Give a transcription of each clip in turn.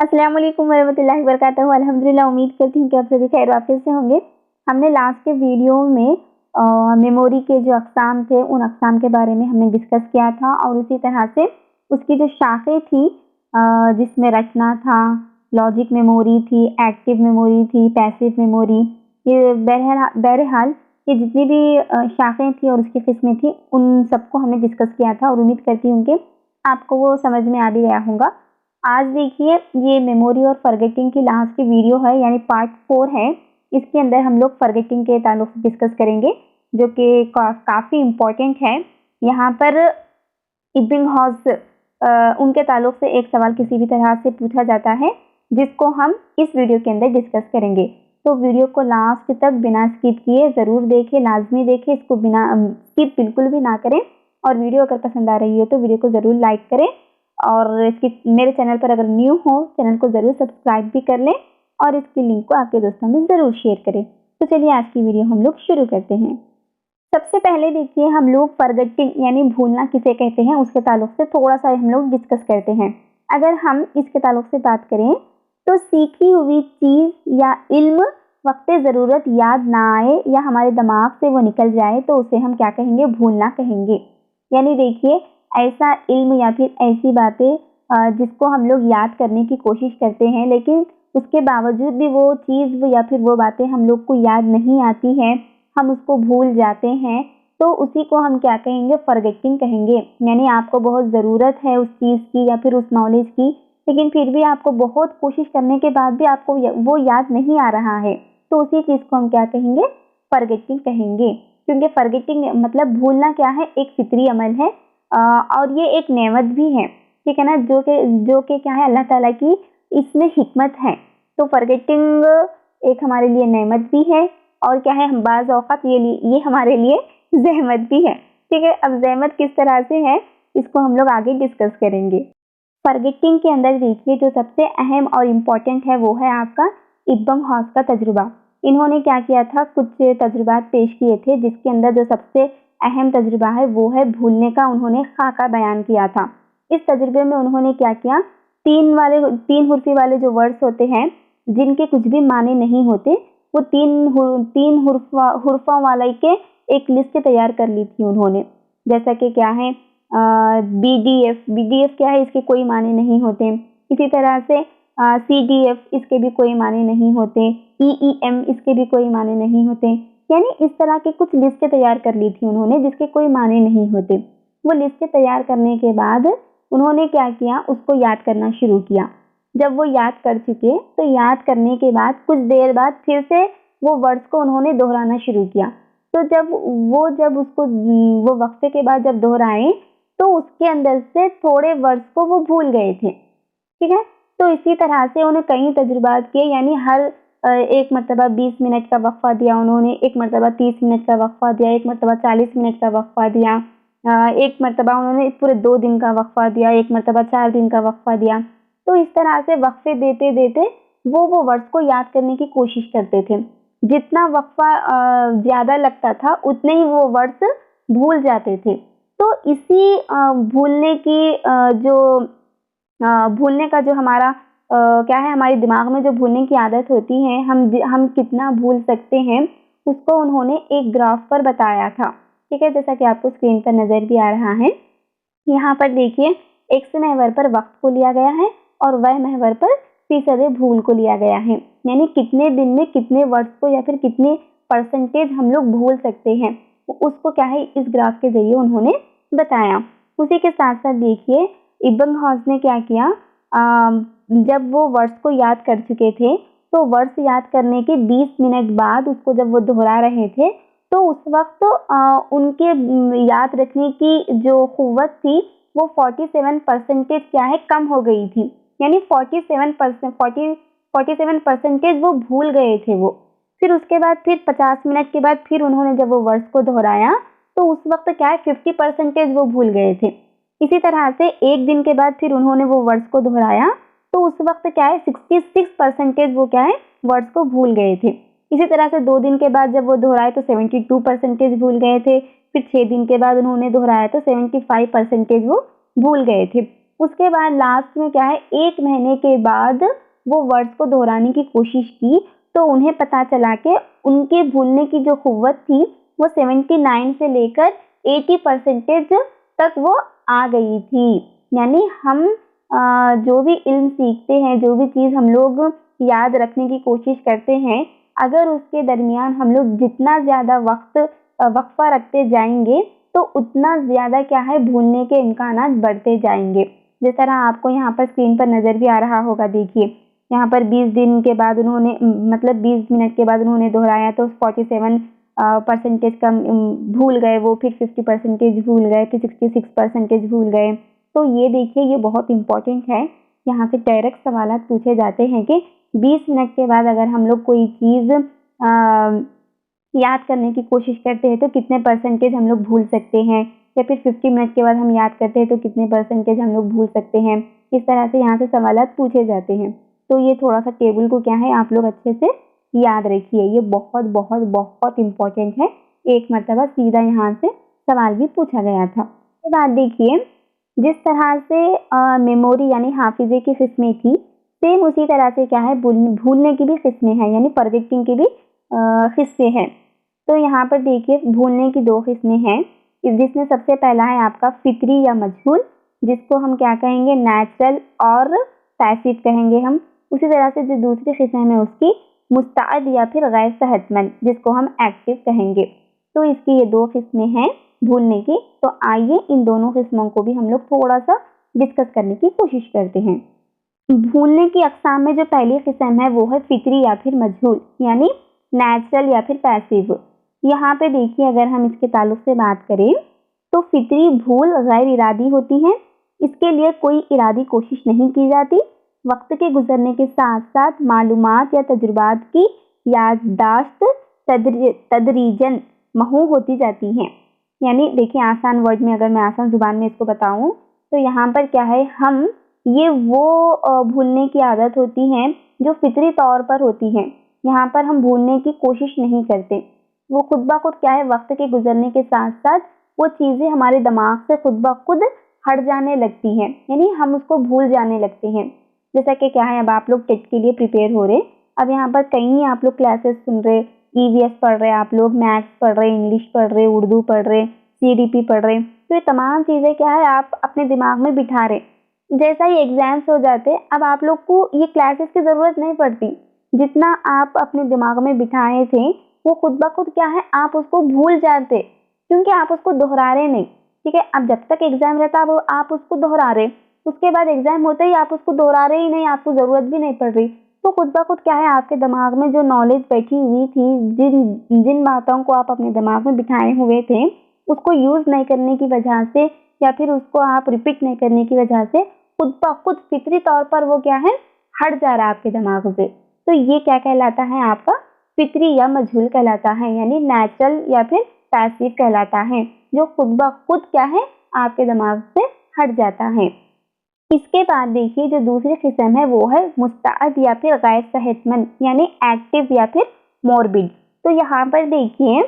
अस्सलाम वालेकुम वरहमतुल्लाहि वबरकातुहू। अल्हम्दुलिल्लाह, उम्मीद करती हूँ कि आप सभी खैर वाक़िफ़ से होंगे। हमने लास्ट के वीडियो में मेमोरी के जो अक़साम थे, उन अक़साम के बारे में हमने डिस्कस किया था और उसी तरह से उसकी जो शाखें थी जिसमें रचना था, लॉजिक मेमोरी थी, एक्टिव मेमोरी थी, पैसिव मेमोरी, ये बहरहाल ये जितनी भी शाखें थी और उसकी किस्में थी, उन सबको हमने डिस्कस किया था और उम्मीद करती हूँ कि आपको वो समझ में आ भी गया होगा। आज देखिए, ये मेमोरी और फॉरगेटिंग की लास्ट की वीडियो है, यानी पार्ट 4 है। इसके अंदर हम लोग फॉरगेटिंग के ताल्लुक से डिस्कस करेंगे, जो कि काफ़ी इम्पोर्टेंट है। यहाँ पर इबिंगहॉस उनके ताल्लुक से एक सवाल किसी भी तरह से पूछा जाता है, जिसको हम इस वीडियो के अंदर डिस्कस करेंगे। तो वीडियो को लास्ट तक बिना स्किप किए ज़रूर देखें, लाजमी देखें, इसको बिना स्किप बिल्कुल भी ना करें। और वीडियो अगर पसंद आ रही हो तो वीडियो को ज़रूर लाइक करें और इसकी मेरे चैनल पर अगर न्यू हो, चैनल को ज़रूर सब्सक्राइब भी कर लें और इसकी लिंक को आपके दोस्तों में ज़रूर शेयर करें। तो चलिए आज की वीडियो हम लोग शुरू करते हैं। सबसे पहले देखिए, हम लोग फॉरगेटिंग यानी भूलना किसे कहते हैं, उसके ताल्लुक से थोड़ा सा हम लोग डिस्कस करते हैं। अगर हम इसके ताल्लुक से बात करें तो सीखी हुई चीज़ या इल्म वक्त ज़रूरत याद ना आए या हमारे दिमाग से वो निकल जाए तो उसे हम क्या कहेंगे, भूलना कहेंगे। यानी देखिए, ऐसा इल्म या फिर ऐसी बातें जिसको हम लोग याद करने की कोशिश करते हैं, लेकिन उसके बावजूद भी वो चीज़ या फिर वो बातें हम लोग को याद नहीं आती हैं, हम उसको भूल जाते हैं, तो उसी को हम क्या कहेंगे, फॉरगेटिंग कहेंगे। यानी आपको बहुत ज़रूरत है उस चीज़ की या फिर उस नॉलेज की, लेकिन फिर भी आपको बहुत कोशिश करने के बाद भी आपको वो याद नहीं आ रहा है, तो उसी चीज़ को हम क्या कहेंगे, फॉरगेटिंग कहेंगे। क्योंकि फॉरगेटिंग मतलब भूलना क्या है, एक फितरी अमल है और ये एक नेमत भी है, ठीक है ना, जो कि क्या है, अल्लाह ताला की इसमें हिकमत है। तो फॉरगेटिंग एक हमारे लिए नेमत भी है और क्या है, हम बाज़ औक़ात ये हमारे लिए ज़हमत भी है, ठीक है। अब ज़हमत किस तरह से है, इसको हम लोग आगे डिस्कस करेंगे। फॉरगेटिंग के अंदर देखिए, जो सबसे अहम और इम्पॉर्टेंट है वो है आपका इबिंगहॉस का तजुर्बा। इन्होंने क्या किया था, कुछ तजुर्बात पेश किए थे, जिसके अंदर जो सबसे अहम तजुर्बा है वो है भूलने का। उन्होंने खाका बयान किया था। इस तजुर्बे में उन्होंने क्या किया, तीन हुर्फ़ी वाले जो वर्ड्स होते हैं, जिनके कुछ भी माने नहीं होते, वो तीन हुर्फ़ों वाले के एक लिस्ट तैयार कर ली थी उन्होंने। जैसा कि क्या है, BDF क्या है, इसके कोई माने नहीं होते। इसी तरह से CDF, इसके भी कोई माने नहीं होते। EEM, इसके भी कोई माने नहीं होते। यानी इस तरह की कुछ लिस्टें तैयार कर ली थी उन्होंने, जिसके कोई माने नहीं होते। वो लिस्टें तैयार करने के बाद उन्होंने क्या किया, उसको याद करना शुरू किया। जब वो याद कर चुके, तो याद करने के बाद कुछ देर बाद फिर से वो वर्ड्स को उन्होंने दोहराना शुरू किया। तो जब उसको वो वक्फे के बाद जब दोहराए, तो उसके अंदर से थोड़े वर्ड्स को वो भूल गए थे, ठीक है। तो इसी तरह से उन्हें कई तजुर्बात किए, यानी हर एक मरतबा 20 मिनट का वक्फा दिया उन्होंने, एक मरतबा 30 मिनट का वक्फा दिया, एक मरतबा 40 मिनट का वक्फा दिया, एक मरतबा उन्होंने पूरे 2 दिन का वक्फा दिया, एक मरतबा 4 दिन का वक्फा दिया। तो इस तरह से वक्फे देते देते वो वर्ड्स को याद करने की कोशिश करते थे। जितना वक्फा ज़्यादा लगता था, उतने ही वो वर्ड्स भूल जाते थे। तो इसी भूलने की भूलने का जो हमारा क्या है, हमारे दिमाग में जो भूलने की आदत होती है, हम कितना भूल सकते हैं, उसको उन्होंने एक ग्राफ पर बताया था, ठीक है। जैसा कि आपको स्क्रीन पर नज़र भी आ रहा है। यहाँ पर देखिए, एक्स महवर पर वक्त को लिया गया है और वाई महवर पर फीसद भूल को लिया गया है। यानी कितने दिन में कितने वर्ड्स को या फिर कितने परसेंटेज हम लोग भूल सकते हैं, उसको क्या है, इस ग्राफ के जरिए उन्होंने बताया। उसी के साथ साथ देखिए, इबिंगहॉस ने क्या किया, जब वो वर्ड्स को याद कर चुके थे, तो वर्ड्स याद करने के 20 मिनट बाद उसको जब वो दोहरा रहे थे, तो उस वक्त उनके याद रखने की जो क़ुव्वत थी, वो 47% क्या है, कम हो गई थी। यानी 47% वो भूल गए थे वो। फिर उसके बाद फिर 50 मिनट के बाद फिर उन्होंने जब वो वर्ड्स को दोहराया, तो उस वक्त क्या है, 50% वो भूल गए थे। इसी तरह से एक दिन के बाद फिर उन्होंने वो वर्ड्स को दोहराया, तो उस वक्त क्या है, 66% वो क्या है, वर्ड्स को भूल गए थे। इसी तरह से 2 दिन के बाद जब वो दोहराए तो 72% भूल गए थे। फिर 6 दिन के बाद उन्होंने दोहराया तो 75% वो भूल गए थे। उसके बाद लास्ट में क्या है, 1 महीने के बाद वो वर्ड्स को दोहराने की कोशिश की तो उन्हें पता चला कि उनके भूलने की जो कुव्वत थी वो 79 से लेकर 80% तक वो आ गई थी। यानी हम जो भी इल्म सीखते हैं, जो भी चीज़ हम लोग याद रखने की कोशिश करते हैं, अगर उसके दरमियान हम लोग जितना ज़्यादा वक्फ़ा रखते जाएंगे तो उतना ज़्यादा क्या है, भूलने के इम्कानात बढ़ते जाएंगे। जिस तरह आपको यहाँ पर स्क्रीन पर नज़र भी आ रहा होगा, देखिए यहाँ पर 20 दिन के बाद उन्होंने मतलब 20 मिनट के बाद उन्होंने दोहराया तो 47% का भूल गए वो, फिर 50% भूल गए, फिर 66% भूल गए। तो ये देखिए, ये बहुत इम्पोर्टेंट है। यहाँ से डायरेक्ट सवाल पूछे जाते हैं कि 20 मिनट के बाद अगर हम लोग कोई चीज़ याद करने की कोशिश करते हैं तो कितने परसेंटेज हम लोग भूल सकते हैं, या फिर 50 मिनट के बाद हम याद करते हैं तो कितने परसेंटेज हम लोग भूल सकते हैं। इस तरह से यहाँ से सवाल पूछे जाते हैं। तो ये थोड़ा सा टेबल को क्या है, आप लोग अच्छे से याद रखिए, ये बहुत बहुत बहुत इम्पोर्टेंट है। एक मरतबा सीधा यहाँ से सवाल भी पूछा गया था। इसके बाद देखिए, जिस तरह से मेमोरी यानी हाफिजे की किस्में थी, सेम उसी तरह से क्या है, भूलने की भी किस्में हैं, यानी फॉरगेटिंग की भी हिस्से हैं। तो यहाँ पर देखिए, भूलने की 2 किस्में हैं, जिसमें सबसे पहला है आपका फितरी या मजहूल, जिसको हम क्या कहेंगे, नेचुरल और पैसिव कहेंगे हम। उसी तरह से जो दूसरी किस्म है उसकी मुस्तअद या फिर गैर सेहतमंद, जिसको हम एक्टिव कहेंगे। तो इसकी ये 2 किस्में हैं भूलने की। तो आइए इन दोनों किस्मों को भी हम लोग थोड़ा सा डिस्कस करने की कोशिश करते हैं। भूलने की अक़साम में जो पहली किस्म है वो है फितरी या फिर मजहूल, यानी नेचुरल या फिर पैसिव। यहाँ पे देखिए, अगर हम इसके ताल्लुक से बात करें तो फितरी भूल गैर इरादी होती है। इसके लिए कोई इरादी कोशिश नहीं की जाती। वक्त के गुजरने के साथ साथ मालूमात या तजुर्बात की याददाश्त तदरीजन महू होती जाती हैं। यानी देखिए, आसान वर्ड में अगर मैं आसान जुबान में इसको बताऊं तो यहाँ पर क्या है, हम ये वो भूलने की आदत होती है जो फितरी तौर पर होती है। यहाँ पर हम भूलने की कोशिश नहीं करते, वो खुद ब खुद क्या है, वक्त के गुजरने के साथ साथ वो चीज़ें हमारे दिमाग से खुद ब खुद हट जाने लगती हैं, यानी हम उसको भूल जाने लगते हैं। जैसा कि क्या है, अब आप लोग टेट के लिए प्रिपेयर हो रहे, अब यहाँ पर कहीं आप लोग क्लासेस सुन रहे, ईवीएस पढ़ रहे, आप लोग मैथ्स पढ़ रहे, इंग्लिश पढ़ रहे, उर्दू पढ़ रहे, सीडीपी पढ़ रहे, तो ये तमाम चीज़ें क्या है, आप अपने दिमाग में बिठा रहे। जैसा ही एग्जाम्स हो जाते, अब आप लोग को ये क्लासेस की ज़रूरत नहीं पड़ती। जितना आप अपने दिमाग में बिठाए थे वो खुद ब खुद क्या है, आप उसको भूल जाते, क्योंकि आप उसको दोहरा रहे नहीं। ठीक है, अब जब तक एग्जाम रहता है आप उसको दोहरा रहे, उसके बाद एग्जाम होते ही आप उसको दोहरा रहे ही नहीं, आपको ज़रूरत भी नहीं पड़ रही। तो खुद ब खुद क्या है, आपके दिमाग में जो नॉलेज बैठी हुई थी, जिन जिन बातों को आप अपने दिमाग में बिठाए हुए थे, उसको यूज़ नहीं करने की वजह से या फिर उसको आप रिपीट नहीं करने की वजह से खुद ब खुद फितरी तौर पर वो क्या है, हट जा रहा है आपके दिमाग से। तो ये क्या कहलाता है, आपका फितरी या मजहूल कहलाता है, यानी नेचुरल या फिर पैसिव कहलाता है, जो खुद ब खुद क्या है, आपके दिमाग से हट जाता है। इसके बाद देखिए, जो दूसरी किस्म है वो है मुस्तअद या फिर गैर सेहतमंद, यानी एक्टिव या फिर मॉर्बिड। तो यहाँ पर देखिए,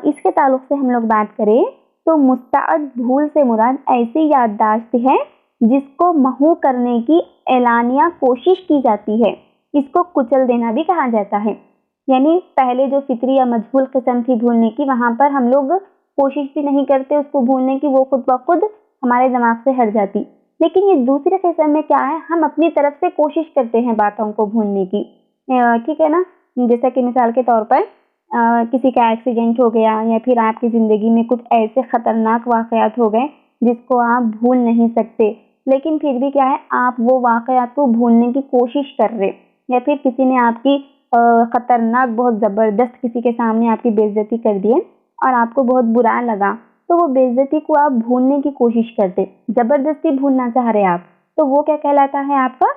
इसके ताल्लुक से हम लोग बात करें तो मुस्तअद भूल से मुराद ऐसी याददाश्त है जिसको महू करने की एलानिया कोशिश की जाती है। इसको कुचल देना भी कहा जाता है। यानी पहले जो फितरी या मजहूल किस्म थी भूलने की, वहाँ पर हम लोग कोशिश भी नहीं करते उसको भूलने की, वो खुद ब खुद हमारे दिमाग से हट जाती। लेकिन ये दूसरे किस्म में क्या है, हम अपनी तरफ से कोशिश करते हैं बातों को भूलने की। ठीक है ना, जैसा कि मिसाल के तौर पर किसी का एक्सीडेंट हो गया, या फिर आपकी ज़िंदगी में कुछ ऐसे ख़तरनाक वाक़यात हो गए जिसको आप भूल नहीं सकते, लेकिन फिर भी क्या है, आप वो वाक़यात को भूलने की कोशिश कर रहे, या फिर किसी ने आपकी ख़तरनाक बहुत ज़बरदस्त किसी के सामने आपकी बेइज्जती कर दी और आपको बहुत बुरा लगा, तो वो बेइज्जती को आप भूलने की कोशिश करते, ज़बरदस्ती भूलना चाह रहे आप, तो वो क्या कहलाता है, आपका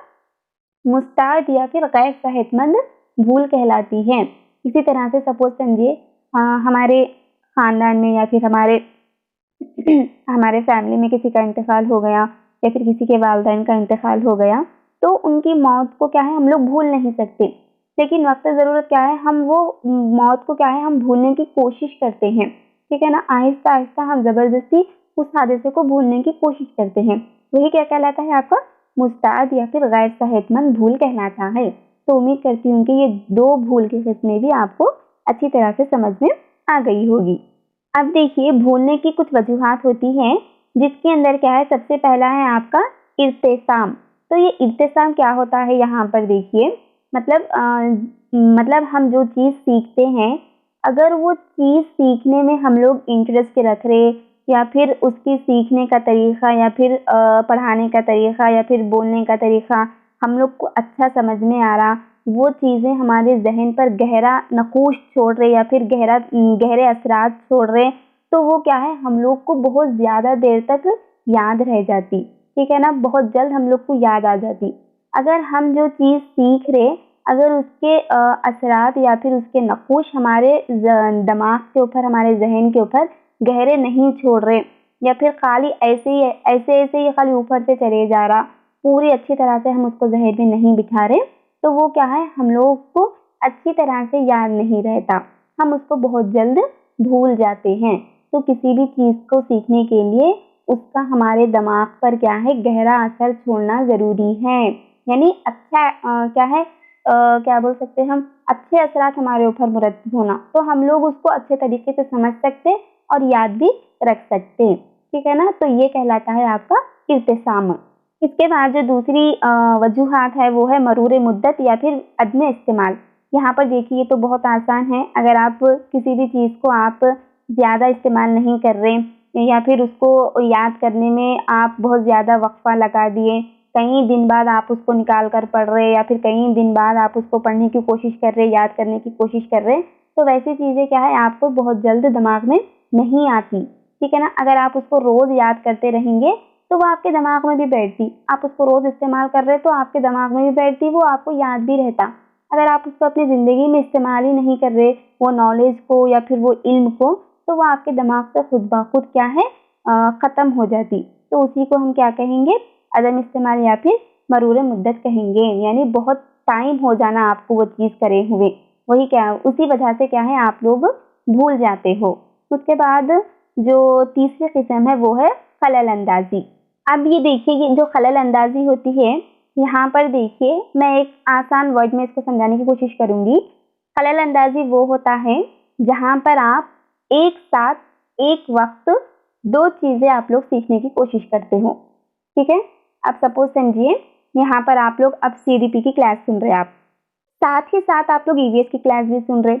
मुस्तअद या फिर गैर सेहतमंद भूल कहलाती है। इसी तरह से सपोज समझिए, हमारे ख़ानदान में या फिर हमारे हमारे फैमिली में किसी का इंतकाल हो गया, या फिर किसी के वालिदैन का इंतकाल हो गया, तो उनकी मौत को क्या है, हम लोग भूल नहीं सकते, लेकिन वक्त ज़रूरत क्या है, हम वो मौत को क्या है, हम भूलने की कोशिश करते हैं। ठीक है ना, आहिस्ता आहिस्ता हम ज़बरदस्ती उस हादसे को भूलने की कोशिश करते हैं। वही क्या कहलाता है आपका मुस्ताद या फिर गैर सेहतमंद भूल कहलाता है। तो उम्मीद करती हूँ कि ये 2 भूल की किस्में भी आपको अच्छी तरह से समझ में आ गई होगी। अब देखिए भूलने की कुछ वजूहात होती हैं, जिसके अंदर क्या है, सबसे पहला है आपका इर्तिसाम। तो ये इर्तिसाम क्या होता है यहाँ पर देखिए, मतलब हम जो चीज़ सीखते हैं, अगर वो चीज़ सीखने में हम लोग इंटरेस्ट रख रहे, या फिर उसकी सीखने का तरीक़ा, या फिर पढ़ाने का तरीक़ा, या फिर बोलने का तरीक़ा हम लोग को अच्छा समझ में आ रहा, वो चीज़ें हमारे ज़हन पर गहरा नक़ूश छोड़ रहे या फिर गहरे असरात छोड़ रहे, तो वो क्या है, हम लोग को बहुत ज़्यादा देर तक याद रह जाती, ठीक है ना, बहुत जल्द हम लोग को याद आ जाती। अगर हम जो चीज़ सीख रहे, अगर उसके असरात या फिर उसके नक़ूश हमारे दिमाग के ऊपर, हमारे ज़हन के ऊपर गहरे नहीं छोड़ रहे, या फिर खाली ऐसे ही खाली ऊपर से चले जा रहा, पूरी अच्छी तरह से हम उसको ज़हन में नहीं बिठा रहे, तो वो क्या है, हम लोगों को अच्छी तरह से याद नहीं रहता, हम उसको बहुत जल्द भूल जाते हैं। तो किसी भी चीज़ को सीखने के लिए उसका हमारे दिमाग पर क्या है, गहरा असर छोड़ना ज़रूरी है। यानी अच्छा क्या है, क्या बोल सकते हैं हम, अच्छे असरात हमारे ऊपर मुरतब होना, तो हम लोग उसको अच्छे तरीके से समझ सकते और याद भी रख सकते, ठीक है ना। तो ये कहलाता है आपका इर्तिसाम। इसके बाद जो दूसरी वजूहात है वो है मरूर मुद्दत या फिर अदम इस्तेमाल। यहाँ पर देखिए ये तो बहुत आसान है, अगर आप किसी भी चीज़ को आप ज़्यादा इस्तेमाल नहीं कर रहे, या फिर उसको याद करने में आप बहुत ज़्यादा वक़्फ़ा लगा दिए, कई दिन बाद आप उसको निकाल कर पढ़ रहे, या फिर कई दिन बाद आप उसको पढ़ने की कोशिश कर रहे, याद करने की कोशिश कर रहे, तो वैसी चीज़ें क्या है, आपको बहुत जल्द दिमाग में नहीं आती, ठीक है ना। अगर आप उसको रोज़ याद करते रहेंगे तो वो आपके दिमाग में भी बैठती, आप उसको रोज़ इस्तेमाल कर रहे तो आपके दिमाग में भी बैठती, वो आपको याद भी रहता। अगर आप उसको अपनी ज़िंदगी में इस्तेमाल ही नहीं कर रहे, वो नॉलेज को या फिर वो इल्म को, तो वो आपके दिमाग से खुद ब खुद क्या है, ख़त्म हो जाती। तो उसी को हम क्या कहेंगे, अदम इस्तेमाल या फिर मरूर मुद्दत कहेंगे, यानी बहुत टाइम हो जाना आपको वो चीज़ करे हुए, वही क्या, उसी वजह से क्या है, आप लोग भूल जाते हो। उसके बाद जो तीसरी किस्म है वो है खलल अंदाज़ी। अब ये देखिए, ये जो खलल अंदाज़ी होती है, यहाँ पर देखिए मैं एक आसान वर्ड में इसको समझाने की कोशिश करूँगी। खलल अंदाज़ी वो होता है जहाँ पर आप एक साथ एक वक़्त 2 चीज़ें आप लोग सीखने की कोशिश करते हो, ठीक है। अब सपोज़ समझिए, यहाँ पर आप लोग अब सीडीपी की क्लास सुन रहे हैं, आप साथ ही साथ आप लोग ईवीएस की क्लास भी सुन रहे,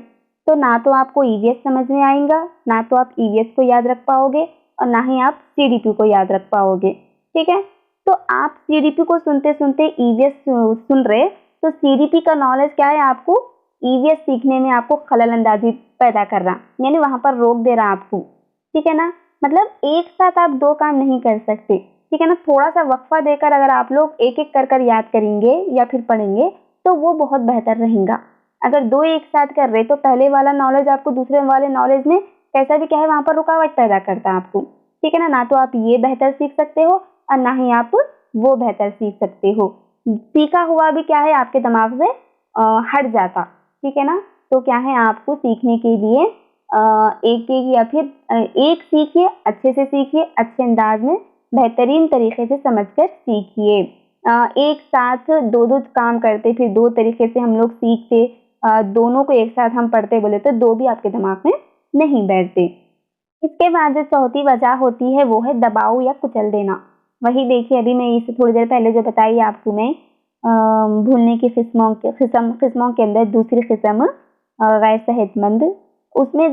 तो ना तो आपको ईवीएस समझ में आएगा, ना तो आप ईवीएस को याद रख पाओगे, और ना ही आप सीडीपी को याद रख पाओगे, ठीक है। तो आप सीडीपी को सुनते सुनते ईवीएस सुन रहे, तो सीडीपी का नॉलेज क्या है, आपको ईवीएस सीखने में आपको खलल अंदाजी पैदा कर रहा, यानी वहां पर रोक दे रहा आपको, ठीक है ना। मतलब एक साथ आप 2 काम नहीं कर सकते, ठीक है ना। थोड़ा सा वक्फा देकर अगर आप लोग एक एक कर याद करेंगे या फिर पढ़ेंगे, तो वो बहुत बेहतर रहेगा। अगर 2 एक साथ कर रहे, तो पहले वाला नॉलेज आपको दूसरे वाले नॉलेज में कैसा भी क्या है, वहां पर रुकावट पैदा करता है आपको, ठीक है ना। ना तो आप ये बेहतर सीख सकते हो और ना ही आप वो बेहतर सीख सकते हो, सीखा हुआ भी क्या है, आपके दिमाग से हट जाता, ठीक है ना। तो क्या है, आपको सीखने के लिए एक एक या फिर एक सीखिए, अच्छे से सीखिए, अच्छे अंदाज में बेहतरीन तरीके से समझकर सीखिए। एक साथ 2-2 काम करते, फिर 2 तरीके से हम लोग सीखते, दोनों को एक साथ हम पढ़ते बोले तो 2 भी आपके दिमाग में नहीं बैठते। इसके बाद जो चौथी वजह होती है वो है दबाव या कुचल देना। वही देखिए, अभी मैं इसे थोड़ी देर पहले जो बताई आपको मैं, भूलने की किस्मों के अंदर दूसरी किस्म गैर सेहतमंद, उसमें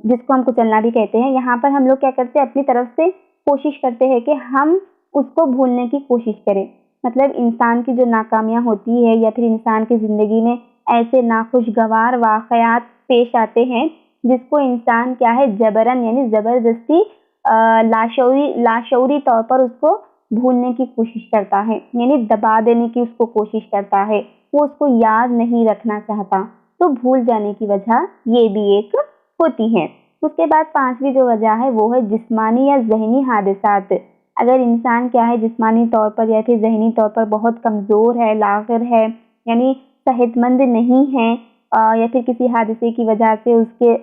जिसको हम कुचलना भी कहते हैं। यहाँ पर हम लोग क्या करते हैं, अपनी तरफ से कोशिश करते हैं कि हम उसको भूलने की कोशिश करें। मतलब इंसान की जो नाकामियाँ होती है, या फिर इंसान की ज़िंदगी में ऐसे नाखुशगवार वाक़यात पेश आते हैं, जिसको इंसान क्या है, जबरन यानी ज़बरदस्ती लाशऊरी तौर पर उसको भूलने की कोशिश करता है, यानी दबा देने की उसको कोशिश करता है, वो उसको याद नहीं रखना चाहता। तो भूल जाने की वजह ये भी एक होती है। उसके बाद 5वीं जो वजह है वो है जिस्मानी या ज़हनी हादसात। अगर इंसान क्या है, जिस्मानी तौर पर या फिर ज़हनी तौर पर बहुत कमज़ोर है, लाग़िर है, यानी सेहतमंद नहीं है, या फिर किसी हादसे की वजह से उसके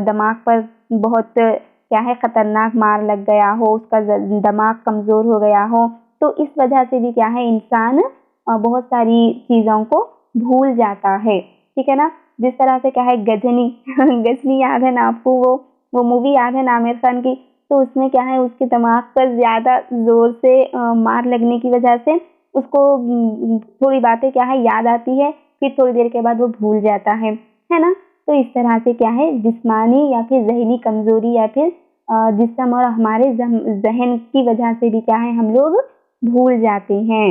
दिमाग पर बहुत क्या है खतरनाक मार लग गया हो, उसका दिमाग कमज़ोर हो गया हो, तो इस वजह से भी क्या है इंसान बहुत सारी चीज़ों को भूल जाता है। ठीक है ना? जिस तरह से क्या है गजनी गजनी याद है ना आपको? वो मूवी याद है ना आमिर खान की? तो उसमें क्या है उसके दिमाग पर ज़्यादा ज़ोर से मार लगने की वजह से उसको थोड़ी बातें क्या है याद आती है, फिर थोड़ी देर के बाद वो भूल जाता है ना? तो इस तरह से क्या है जिस्मानी या फिर ज़हनी कमज़ोरी या फिर जिस्म और हमारे ज़हन की वजह से भी क्या है हम लोग भूल जाते हैं।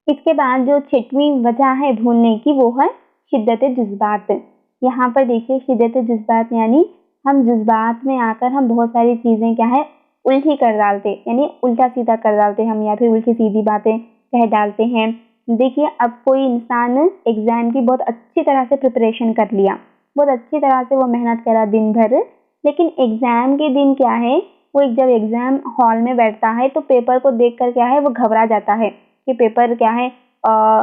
इसके बाद जो 6वीं वजह है भूलने की वो है शिद्दत-ए-जुज़्बात। यहाँ पर देखिए शिद्दत-ए-जुज़्बात यानी हम जज़्बात में आकर हम बहुत सारी चीज़ें क्या है उल्टी कर डालते, यानी उल्टा-सीधा कर डालते हम या फिर उल्टी-सीधी बातें कह डालते हैं। देखिए अब कोई इंसान एग्ज़ाम की बहुत अच्छी तरह से प्रिपरेशन कर लिया, बहुत अच्छी तरह से वो मेहनत करा दिन भर, लेकिन एग्ज़ाम के दिन क्या है वो जब एग्ज़ाम हॉल में बैठता है तो पेपर को देखकर क्या है वो घबरा जाता है कि पेपर क्या है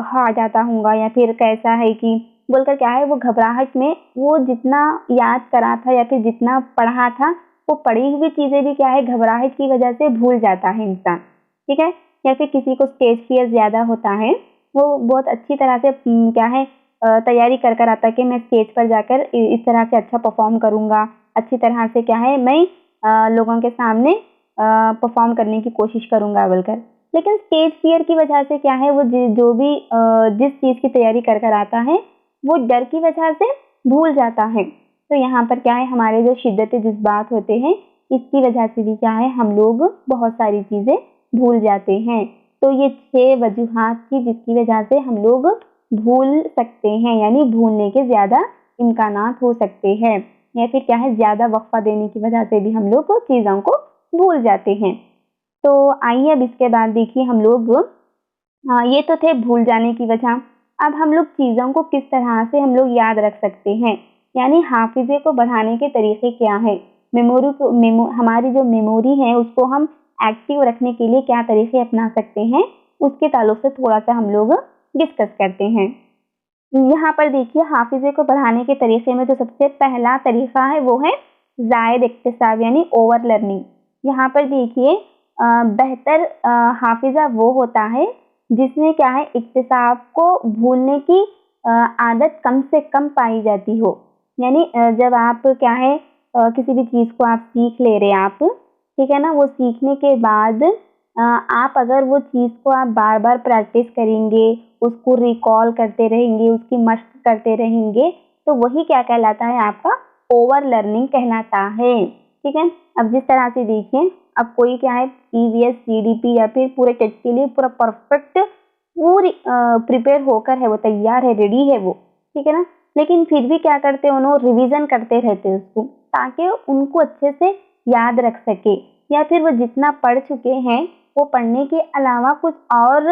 हार्ड जाता होगा या फिर कैसा है कि बोलकर क्या है वो घबराहट में वो जितना याद करा था या फिर जितना पढ़ा था वो पढ़ी हुई चीज़ें भी क्या है घबराहट की वजह से भूल जाता है इंसान। ठीक है? या फिर किसी को स्टेज फ़ियर ज़्यादा होता है, वो बहुत अच्छी तरह से क्या है तैयारी कर कर आता है कि मैं स्टेज पर जाकर इस तरह से अच्छा परफ़ॉर्म करूँगा, अच्छी तरह से क्या है मैं लोगों के सामने परफ़ॉर्म करने की कोशिश करूँगा बोलकर। लेकिन स्टेज फ़ियर की वजह से क्या है वो जो भी जिस चीज़ की तैयारी कर कर आता है, वो डर की वजह से भूल जाता है। तो यहाँ पर क्या है हमारे जो शिद्दत-ए-जुज़्बात होते हैं, इसकी वजह से भी क्या है हम लोग बहुत सारी चीज़ें भूल जाते हैं। तो ये 6 वजूहात थी जिसकी वजह से हम लोग भूल सकते हैं, यानी भूलने के ज़्यादा इम्कानात हो सकते हैं या फिर क्या है ज़्यादा वक़्फ़ा देने की वजह से भी हम लोग चीज़ों को भूल जाते हैं। तो आइए अब इसके बाद देखिए हम लोग ये तो थे भूल जाने की वजह। अब हम लोग चीज़ों को किस तरह से हम लोग याद रख सकते हैं, यानी हाफ़िज़े को बढ़ाने के तरीके क्या हैं? हमारी जो मेमोरी है उसको हम एक्टिव रखने के लिए क्या तरीके अपना सकते हैं, उसके ताल्लुक से थोड़ा-सा हम लोग डिस्कस करते हैं। यहाँ पर देखिए हाफ़िज़े को बढ़ाने के तरीके में जो सबसे पहला तरीका है वो है ज़ायद इक्तिसाब यानी ओवर लर्निंग। यहाँ पर देखिए बेहतर हाफ़िज़ा वो होता है जिसमें क्या है इक्तिसाब को भूलने की आदत कम से कम पाई जाती हो। यानी जब आप क्या है किसी भी चीज़ को आप सीख ले रहे हैं आप, ठीक है ना? वो सीखने के बाद आप अगर वो चीज़ को आप बार-बार प्रैक्टिस करेंगे, उसको रिकॉल करते रहेंगे, उसकी मशक करते रहेंगे, तो वही क्या कहलाता है आपका ओवर लर्निंग कहलाता है। ठीक है? अब जिस तरह से देखिए अब कोई क्या है ईवीएस, सीडीपी या फिर पूरे टेट के लिए पूरा परफेक्ट पूरी प्रिपेयर होकर है, वो तैयार है, रेडी है वो, ठीक है ना? लेकिन फिर भी क्या करते हैं उन्हों रिवीजन करते रहते हैं उसको, ताकि उनको अच्छे से याद रख सके या फिर वो जितना पढ़ चुके हैं वो पढ़ने के अलावा कुछ और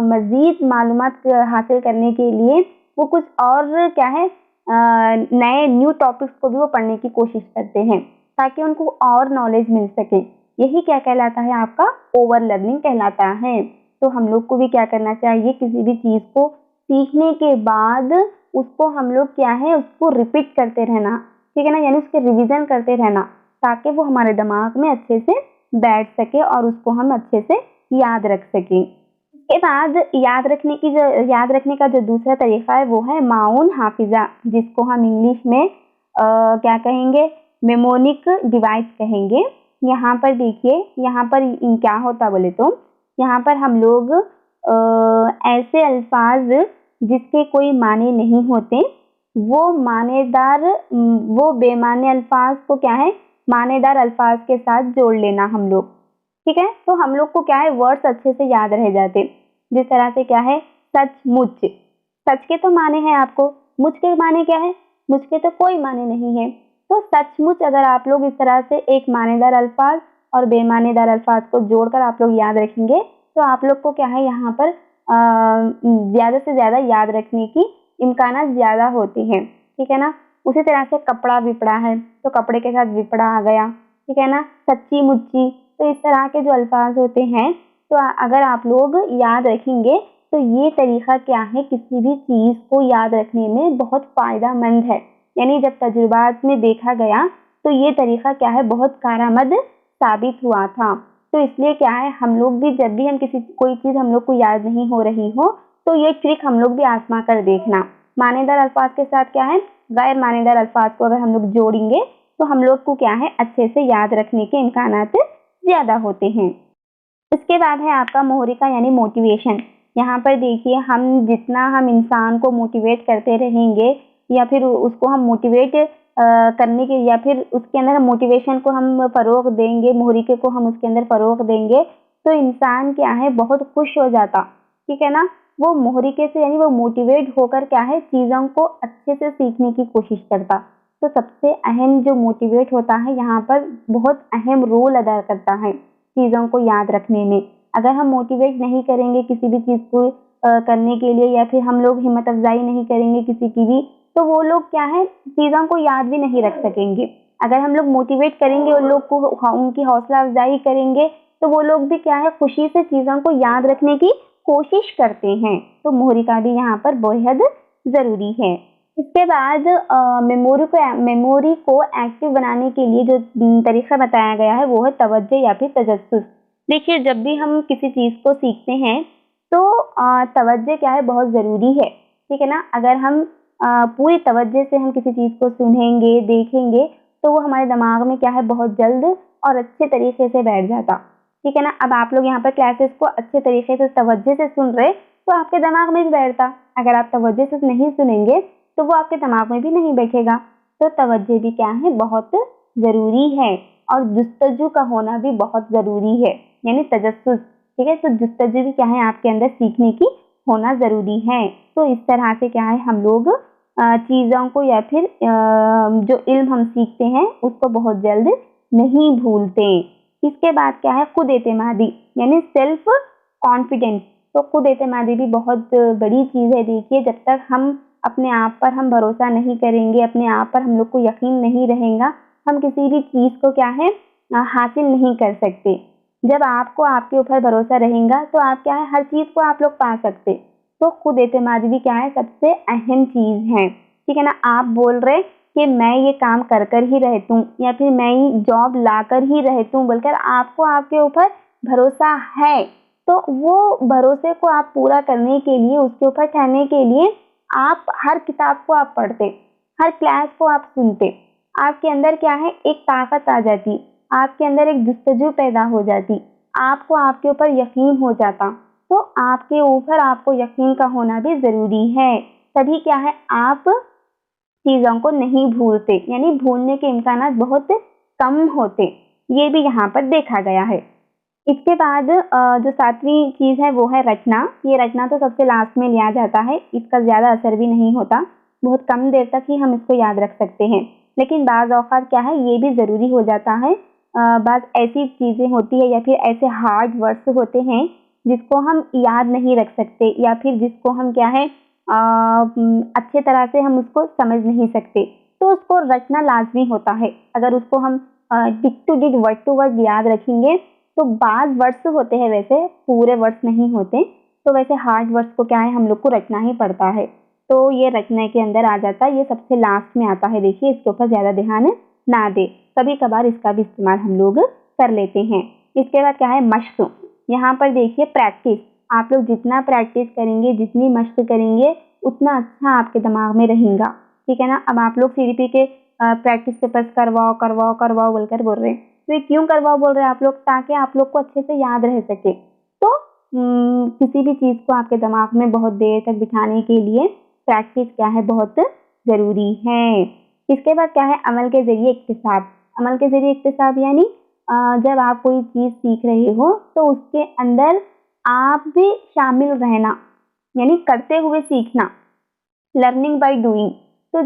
मज़ीद मालूमात हासिल करने के लिए वो कुछ और क्या है नए न्यू टॉपिक्स को भी वो पढ़ने की कोशिश करते हैं, ताकि उनको और नॉलेज मिल सके। यही क्या कहलाता है आपका ओवर लर्निंग कहलाता है। तो हम लोग को भी क्या करना चाहिए, किसी भी चीज़ को सीखने के बाद उसको हम लोग क्या है उसको रिपीट करते रहना, ठीक है ना? यानी उसके रिवीजन करते रहना, ताकि वो हमारे दिमाग में अच्छे से बैठ सके और उसको हम अच्छे से याद रख सकें। इसके बाद याद रखने का जो दूसरा तरीका है वो है माउन हाफिज़ा, जिसको हम इंग्लिश में क्या कहेंगे मेमोनिक डिवाइस कहेंगे। यहाँ पर देखिए यहाँ पर क्या होता बोले तो यहाँ पर हम लोग ऐसे अल्फाज जिसके कोई माने नहीं होते वो बेमाने अल्फाज को क्या है मानेदार अल्फाज के साथ जोड़ लेना हम लोग, ठीक है? तो हम लोग को क्या है वर्ड्स अच्छे से याद रह जाते। जिस तरह से क्या है सचमुच, सच के तो माने हैं आपको, मुझ के माने क्या है, मुझ के तो कोई माने नहीं है। तो सचमुच अगर आप लोग इस तरह से एक मानेदार अल्फाज और बेमानेदार अल्फाज को जोड़कर आप लोग याद रखेंगे तो आप लोग को क्या है यहाँ पर ज़्यादा से ज़्यादा याद रखने की इम्कानात ज़्यादा होती हैं, ठीक है ना? उसी तरह से कपड़ा विपड़ा है तो कपड़े के साथ विपड़ा आ गया, ठीक है ना? सच्ची मुच्ची, तो इस तरह के जो अल्फाज होते हैं तो अगर आप लोग याद रखेंगे तो ये तरीका क्या है किसी भी चीज़ को याद रखने में बहुत फ़ायदेमंद है। यानी जब तजुर्बात में देखा गया तो ये तरीका क्या है बहुत कारआमद साबित हुआ था। तो इसलिए क्या है हम लोग भी जब भी हम कोई चीज़ हम लोग को याद नहीं हो रही हो तो ये ट्रिक हम लोग भी आजमा कर देखना। मानेदार अल्फाज के साथ क्या है गैर मानेदार अल्फाज को अगर हम लोग जोड़ेंगे तो हम लोग को क्या है अच्छे से याद रखने के इम्कानात ज़्यादा होते हैं। इसके बाद है आपका मोहरिका यानी मोटिवेशन। यहाँ पर देखिए हम जितना हम इंसान को मोटिवेट करते रहेंगे या फिर उसको हम मोटिवेट करने के या फिर उसके अंदर हम मोटिवेशन को हम फ़रोग़ देंगे, मोहरिके को हम उसके अंदर फ़रोग़ देंगे तो इंसान क्या है बहुत खुश हो जाता, ठीक है ना। वो मोहरिके से यानी वो मोटिवेट होकर क्या है चीज़ों को अच्छे से सीखने की कोशिश करता। तो सबसे अहम जो मोटिवेट होता है यहाँ पर बहुत अहम रोल अदा करता है चीज़ों को याद रखने में। अगर हम मोटिवेट नहीं करेंगे किसी भी चीज़ को करने के लिए या फिर हम लोग हिम्मत अफ़ज़ाई नहीं करेंगे किसी की भी तो वो लोग क्या है चीज़ों को याद भी नहीं रख सकेंगे। अगर हम लोग मोटिवेट करेंगे उन लोग को उनकी हौसला अफ़ज़ाई करेंगे तो वो लोग भी क्या है खुशी से चीज़ों को याद रखने की कोशिश करते हैं। तो मोहरिका भी यहाँ पर बेहद ज़रूरी है। इसके बाद मेमोरी को एक्टिव बनाने के लिए जो तरीका बताया गया है वो है तवज्जो या फिर तजस्सुस। देखिए जब भी हम किसी चीज़ को सीखते हैं तो तवज्जो क्या है बहुत ज़रूरी है, ठीक है ना। अगर हम पूरी तवज्जो से हम किसी चीज़ को सुनेंगे देखेंगे तो वो हमारे दिमाग में क्या है बहुत जल्द और अच्छे तरीके से बैठ जाता, ठीक है ना। अब आप लोग यहाँ पर क्लासेस को अच्छे तरीके से तवज्जो से सुन रहे तो आपके दिमाग में भी बैठता। अगर आप तवज्जो से नहीं सुनेंगे तो वो आपके दिमाग में भी नहीं बैठेगा। तो तवज्जो भी क्या है बहुत ज़रूरी है और जुस्तजू का होना भी बहुत ज़रूरी है यानी तजस्सुस, ठीक है। तो जुस्तजू भी क्या है आपके अंदर सीखने की होना ज़रूरी है। तो इस तरह से क्या है हम लोग चीज़ों को या फिर जो इल्म हम सीखते हैं उसको बहुत जल्द नहीं भूलते। इसके बाद क्या है खुद एतमादी यानी सेल्फ कॉन्फिडेंस। तो खुद एतमादी भी बहुत बड़ी चीज़ है। देखिए जब तक हम अपने आप पर हम भरोसा नहीं करेंगे, अपने आप पर हम लोग को यकीन नहीं रहेगा, हम किसी भी चीज़ को क्या है हासिल नहीं कर सकते। जब आपको आपके ऊपर भरोसा रहेगा तो आप क्या है हर चीज़ को आप लोग पा सकते। तो खुद एतमादी भी क्या है सबसे अहम चीज़ है, ठीक है ना। आप बोल रहे कि मैं ये काम कर कर ही रहता हूँ या फिर मैं ये जॉब ला कर ही रहता हूँ बोलकर आपको आपके ऊपर भरोसा है तो वो भरोसे को आप पूरा करने के लिए उसके ऊपर ठहरने के लिए आप हर किताब को आप पढ़ते, हर क्लास को आप सुनते, आपके अंदर क्या है एक ताकत आ जाती, आपके अंदर एक जुस्तजू पैदा हो जाती, आपको आपके ऊपर यकीन हो जाता। तो आपके ऊपर आपको यकीन का होना भी ज़रूरी है, तभी क्या है आप चीज़ों को नहीं भूलते यानी भूलने के इम्कानात बहुत कम होते। ये भी यहाँ पर देखा गया है। इसके बाद जो 7वीं चीज़ है वो है रटना। ये रटना तो सबसे लास्ट में लिया जाता है, इसका ज़्यादा असर भी नहीं होता, बहुत कम देर तक ही हम इसको याद रख सकते हैं। लेकिन बाज़ औक़ात क्या है ये भी ज़रूरी हो जाता है। बाज़ ऐसी चीज़ें होती है या फिर ऐसे हार्ड वर्ड्स होते हैं जिसको हम याद नहीं रख सकते या फिर जिसको हम क्या है अच्छे तरह से हम उसको समझ नहीं सकते, तो उसको रटना लाज़मी होता है। अगर उसको हम डिट टू डिट वर्ड टू वर्ड याद रखेंगे तो बाज़ वर्ड्स होते हैं, वैसे पूरे वर्ड्स नहीं होते, तो वैसे हार्ड वर्ड्स को क्या है हम लोग को रटना ही पड़ता है। तो ये रटने के अंदर आ जाता है, ये सबसे लास्ट में आता है। देखिए इसके ऊपर ज़्यादा ध्यान ना दे, कभी कभार इसका भी इस्तेमाल हम लोग कर लेते हैं। इसके बाद क्या है मश्क। यहाँ पर देखिए प्रैक्टिस, आप लोग जितना प्रैक्टिस करेंगे जितनी मश्क करेंगे उतना अच्छा आपके दिमाग में रहेगा, ठीक है ना। अब आप लोग CDP के प्रैक्टिस पेपर्स करवाओ करवाओ करवाओ बोलकर बोल रहे हैं, तो ये क्यों करवाओ बोल रहे हैं आप लोग, ताकि आप लोग को अच्छे से याद रह सके। तो किसी भी चीज़ को आपके दिमाग में बहुत देर तक बिठाने के लिए प्रैक्टिस क्या है बहुत ज़रूरी है। इसके बाद क्या है अमल के ज़रिए इक्तिसाब। अमल के ज़रिए इक्तिसाब यानी जब आप कोई चीज़ सीख रहे हो तो उसके अंदर आप भी शामिल रहना यानी करते हुए सीखना, लर्निंग बाय डूइंग। तो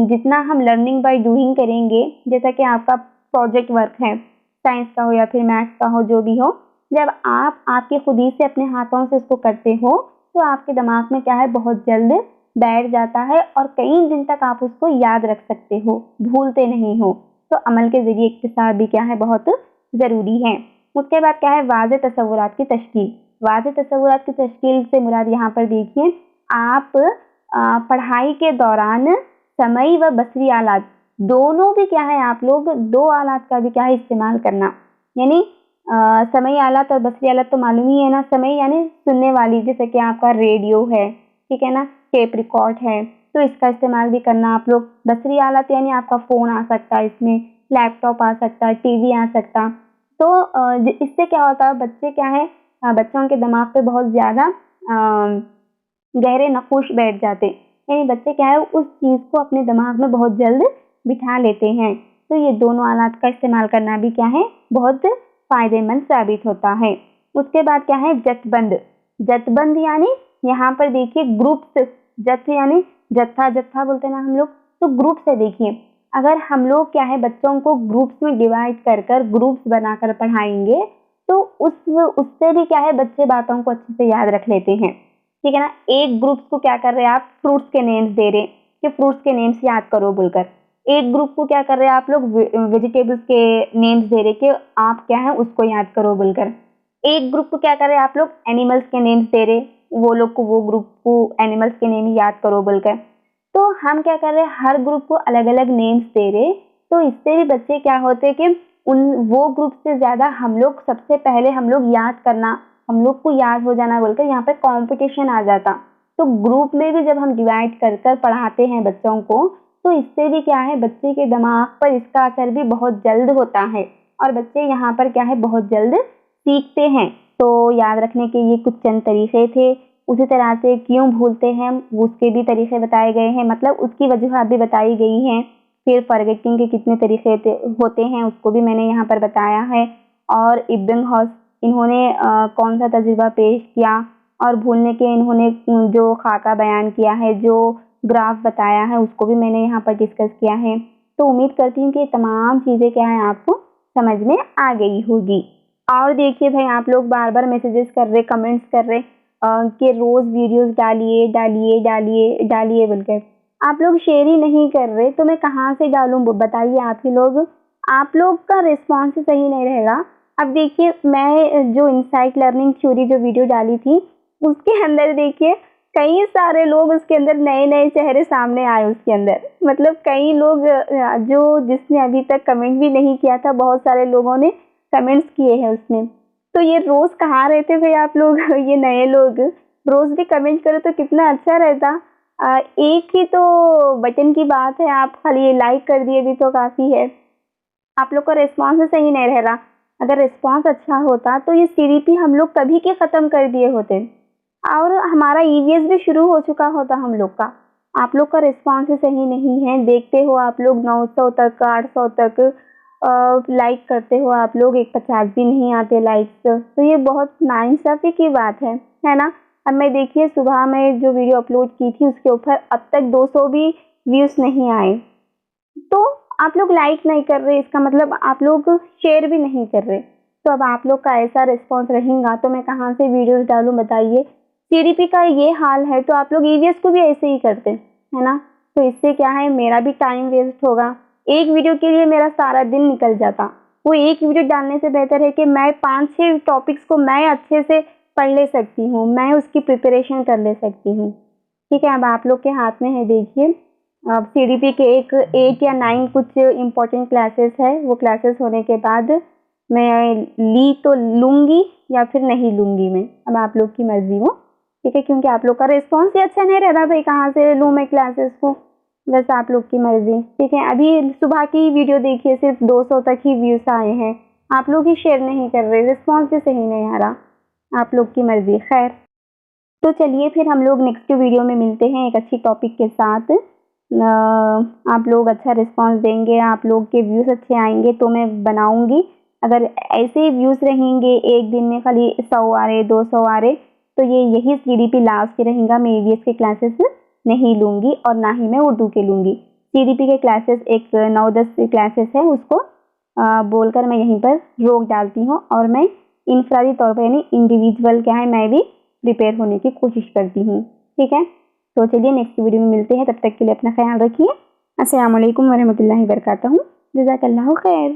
जितना हम लर्निंग बाय डूइंग करेंगे, जैसा कि आपका प्रोजेक्ट वर्क है साइंस का हो या फिर मैथ्स का हो जो भी हो, जब आप आपके खुद ही से अपने हाथों से उसको करते हो तो आपके दिमाग में क्या है बहुत जल्द बैठ जाता है और कई दिन तक आप उसको याद रख सकते हो, भूलते नहीं हो। तो अमल के ज़रिए इक्तिसाब भी क्या है बहुत ज़रूरी है। उसके बाद क्या है वाज़े तसव्वुरात की तश्कील। वाज़े तसव्वुरात की तश्कील से मुराद यहाँ पर देखिए आप पढ़ाई के दौरान समई व बसरी आलात दोनों भी क्या है, आप लोग दो आलात का भी क्या है इस्तेमाल करना। यानी समई आलात और बसरी आलात तो मालूम ही है ना। समई यानी सुनने वाली, जैसे कि आपका रेडियो है, ठीक है ना, टेप रिकॉर्ड है, तो इसका इस्तेमाल भी करना आप लोग। बसरी आलात यानी आपका फ़ोन आ सकता है, इसमें लैपटॉप आ सकता है, टीवी आ सकता। तो इससे क्या होता है, बच्चे क्या है, बच्चों के दिमाग पे बहुत ज़्यादा गहरे नक़ुश बैठ जाते, यानी बच्चे क्या है उस चीज़ को अपने दिमाग में बहुत जल्द बिठा लेते हैं। तो ये दोनों आलात का इस्तेमाल करना भी क्या है बहुत फ़ायदेमंद साबित होता है। उसके बाद क्या है, जथबंद। जथबंद यानी यहाँ पर देखिए ग्रुप्स, जथ यानी जत्था, जत्था बोलते हैं ना हम लोग, तो ग्रुप से देखिए, अगर हम लोग क्या है बच्चों को ग्रुप्स में डिवाइड कर कर ग्रुप्स बनाकर पढ़ाएंगे तो उससे भी क्या है बच्चे बातों को अच्छे से याद रख लेते हैं, ठीक है ना। एक ग्रुप को क्या कर रहे हैं आप, फ्रूट्स के नेम्स दे रहे कि फ्रूट्स के नेम्स याद करो बोलकर। एक ग्रुप को क्या कर रहे हैं आप लोग, वेजिटेबल्स के नेम्स दे रहे कि आप क्या है उसको याद करो बोलकर। एक ग्रुप को क्या कर रहे हैं आप लोग, एनिमल्स के नेम्स दे रहे, वो लोग को, वो ग्रुप को एनिमल्स के नेम याद करो बोलकर। तो हम क्या कर रहे हैं, हर ग्रुप को अलग अलग नेम्स दे रहे, तो इससे भी बच्चे क्या होते हैं कि वो ग्रुप से ज़्यादा हम लोग सबसे पहले हम लोग याद करना, हम लोग को याद हो जाना बोलकर यहाँ पर कंपटीशन आ जाता। तो ग्रुप में भी जब हम डिवाइड कर कर पढ़ाते हैं बच्चों को, तो इससे भी क्या है बच्चे के दिमाग पर इसका असर भी बहुत जल्द होता है और बच्चे यहाँ पर क्या है बहुत जल्द सीखते हैं। तो याद रखने के ये कुछ चंद तरीके थे। उसी तरह से क्यों भूलते हैं उसके भी तरीके बताए गए हैं, मतलब उसकी वजूहात भी बताई गई हैं। फिर फॉरगेटिंग के कितने तरीके होते हैं उसको भी मैंने यहाँ पर बताया है। और इब्बिंगहॉस इन्होंने कौन सा तजुर्बा पेश किया और भूलने के इन्होंने जो खाका बयान किया है, जो ग्राफ बताया है, उसको भी मैंने यहाँ पर डिस्कस किया है। तो उम्मीद करती हूँ कि तमाम चीज़ें क्या है आपको समझ में आ गई होगी। और देखिए भाई, आप लोग बार बार मैसेजेस कर रहे, कमेंट्स कर रहे कि रोज़ वीडियोस डालिए डालिए डालिए डालिए बोलकर, आप लोग शेयर ही नहीं कर रहे, तो मैं कहाँ से डालूँ बताइए आप ही लोग। आप लोग का रिस्पॉन्स ही सही नहीं रहेगा। अब देखिए, मैं जो इनसाइट लर्निंग थ्योरी जो वीडियो डाली थी उसके अंदर देखिए कई सारे लोग, उसके अंदर नए नए चेहरे सामने आए उसके अंदर, मतलब कई लोग जो जिसने अभी तक कमेंट भी नहीं किया था, बहुत सारे लोगों ने कमेंट्स किए हैं उसमें। तो ये रोज़ कहाँ रहते भाई आप लोग ये नए लोग रोज़ भी कमेंट करो तो कितना अच्छा रहता। एक ही तो बटन की बात है, आप खाली ये लाइक कर दिए भी तो काफ़ी है। आप लोग का रिस्पॉन्स सही नहीं रह रहा। अगर रिस्पॉन्स अच्छा होता तो ये सीडीपी हम लोग कभी के ख़त्म कर दिए होते और हमारा ईवीएस भी शुरू हो चुका होता हम लोग का। आप लोग का रिस्पॉन्स ही सही नहीं है। देखते हो आप लोग 900 तक 800 तक लाइक करते हो आप लोग, 150 भी नहीं आते लाइक्स, तो ये बहुत नाइंसाफ़ी की बात है ना। अब मैं देखिए सुबह में जो वीडियो अपलोड की थी उसके ऊपर अब तक 200 भी व्यूज़ नहीं आए। तो आप लोग लाइक नहीं कर रहे, इसका मतलब आप लोग शेयर भी नहीं कर रहे। तो अब आप लोग का ऐसा रिस्पॉन्स रहेगा तो मैं कहाँ से वीडियोस डालूँ बताइए। सीडीपी का ये हाल है तो आप लोग ईवीएस को भी ऐसे ही करते है ना। तो इससे क्या है, मेरा भी टाइम वेस्ट होगा। एक वीडियो के लिए मेरा सारा दिन निकल जाता। वो एक वीडियो डालने से बेहतर है कि मैं 5-6 टॉपिक्स को मैं अच्छे से पढ़ ले सकती हूँ, मैं उसकी प्रिपरेशन कर ले सकती हूँ। ठीक है, अब आप लोग के हाथ में है। देखिए अब सीडीपी के एक 8 या 9 कुछ इम्पोर्टेंट क्लासेस है, वो क्लासेस होने के बाद मैं ली तो लूँगी या फिर नहीं लूँगी मैं, अब आप लोग की मर्ज़ी हो। ठीक है, क्योंकि आप लोग का रिस्पॉन्स ही अच्छा नहीं रह रहा भाई, कहाँ से लूँ मैं क्लासेस को, बस आप लोग की मर्ज़ी। ठीक है, अभी सुबह की वीडियो देखिए सिर्फ 200 तक ही व्यूज़ आए हैं, आप लोग ही शेयर नहीं कर रहे, रिस्पॉन्स भी सही नहीं आ रहा, आप लोग की मर्ज़ी। खैर, तो चलिए फिर हम लोग नेक्स्ट वीडियो में मिलते हैं एक अच्छी टॉपिक के साथ। आप लोग अच्छा रिस्पॉन्स देंगे, आप लोग के व्यूज़ अच्छे आएंगे तो मैं बनाऊंगी। अगर ऐसे ही व्यूज़ रहेंगे एक दिन में खाली 100 आ रहे 200 आ रहे, तो यही सीडीपी लास्ट रहेगा। मैं ईवीएस के क्लासेस नहीं लूँगी और ना ही मैं उर्दू के लूँगी। सीडीपी के क्लासेस एक 9-10 क्लासेस है, उसको बोलकर मैं यहीं पर रोक डालती हूँ और मैं इनफरादी तौर पर यानी इंडिविजुअल क्या है मैं भी प्रिपेयर होने की कोशिश करती हूँ। ठीक है, तो चलिए नेक्स्ट वीडियो में मिलते हैं, तब तक के लिए अपना ख्याल रखिए। अस्सलाम वालेकुम वरहमतुल्लाहि वबरकातुहू। जज़ाकल्लाहु खैर।